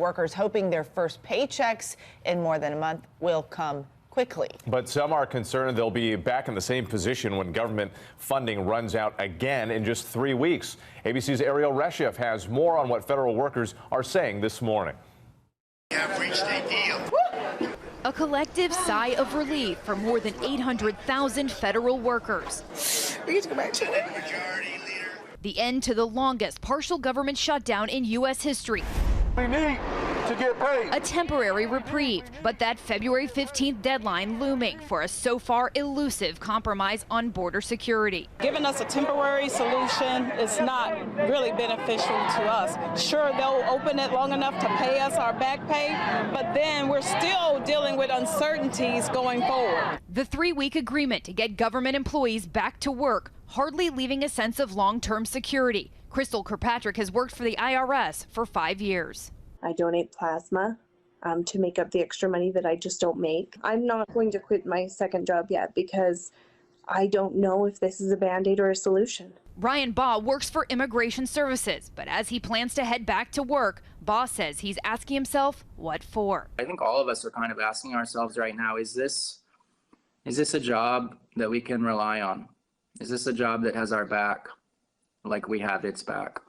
workers hoping their first paychecks in more than a month will come quickly. But some are concerned they'll be back in the same position when government funding runs out again in just 3 weeks. ABC's Ariel Reshef has more on what federal workers are saying this morning. We have reached a deal. A collective sigh of relief for more than 800,000 federal workers. We get to go back to it. The end to the longest partial government shutdown in U.S. history. We need to get paid. A temporary reprieve, but that February 15th deadline looming for a so far elusive compromise on border security. Giving us a temporary solution is not really beneficial to us. Sure, they'll open it long enough to pay us our back pay, but then we're still dealing with uncertainties going forward. The 3-week agreement to get government employees back to work, hardly leaving a sense of long-term security. Crystal Kirkpatrick has worked for the IRS for 5 years. I donate plasma to make up the extra money that I just don't make. I'm not going to quit my second job yet because I don't know if this is a Band-Aid or a solution. Ryan Baugh works for Immigration Services, but as he plans to head back to work, Baugh says he's asking himself, what for? I think all of us are kind of asking ourselves right now, is this a job that we can rely on? Is this a job that has our back like we have its back?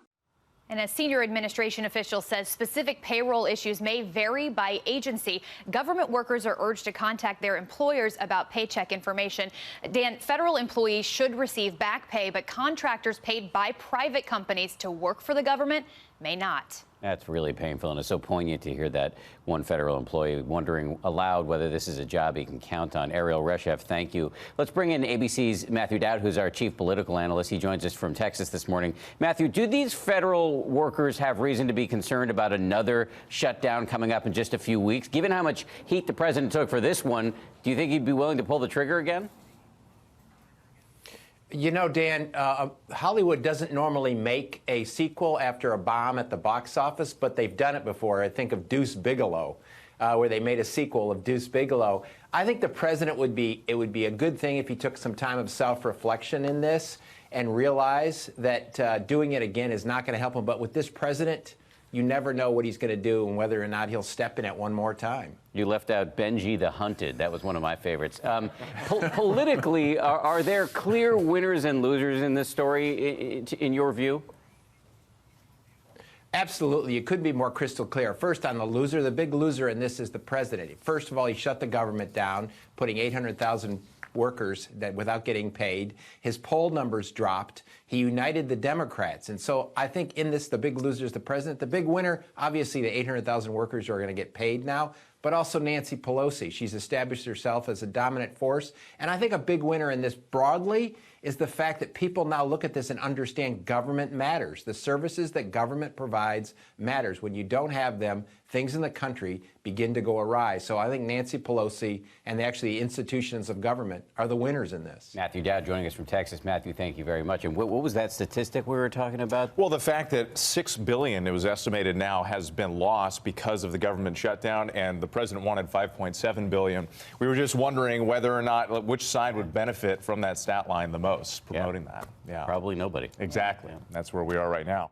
And a senior administration official says specific payroll issues may vary by agency. Government workers are urged to contact their employers about paycheck information. Dan, federal employees should receive back pay, but contractors paid by private companies to work for the government may not. That's really painful, and it's so poignant to hear that one federal employee wondering aloud whether this is a job he can count on. Ariel Reshef, thank you. Let's bring in ABC's Matthew Dowd, who's our chief political analyst. He joins us from Texas this morning. Matthew, do these federal workers have reason to be concerned about another shutdown coming up in just a few weeks? Given how much heat the president took for this one, do you think he'd be willing to pull the trigger again? You know, Dan, Hollywood doesn't normally make a sequel after a bomb at the box office, but they've done it before. I think of Deuce Bigalow, where they made a sequel of Deuce Bigalow. I think the president it would be a good thing if he took some time of self-reflection in this and realize that doing it again is not going to help him. But with this president, you never know what he's going to do and whether or not he'll step in it one more time. You left out Benji the Hunted. That was one of my favorites. Politically, are there clear winners and losers in this story, in your view? Absolutely. It could be more crystal clear. First, on the loser, the big loser in this is the president. First of all, he shut the government down, putting 800,000 workers without getting paid. His poll numbers dropped. He united the Democrats. And so I think in this, the big loser is the president. The big winner, obviously, the 800,000 workers who are going to get paid now, but also Nancy Pelosi. She's established herself as a dominant force. And I think a big winner in this broadly is the fact that people now look at this and understand government matters. The services that government provides matters. When you don't have them, things in the country begin to go awry. So I think Nancy Pelosi and actually the institutions of government are the winners in this. Matthew Dowd joining us from Texas. Matthew, thank you very much. And what was that statistic we were talking about? Well, the fact that $6 billion, it was estimated now, has been lost because of the government shutdown, and the president wanted $5.7 billion. We were just wondering whether or not, which side would benefit from that stat line the most, promoting that. Yeah. Probably nobody. Exactly. Yeah. That's where we are right now.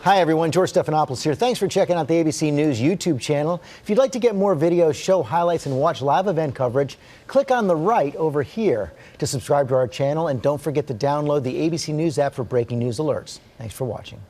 Hi, everyone. George Stephanopoulos here. Thanks for checking out the ABC News YouTube channel. If you'd like to get more videos, show highlights, and watch live event coverage, click on the right over here to subscribe to our channel. And don't forget to download the ABC News app for breaking news alerts. Thanks for watching.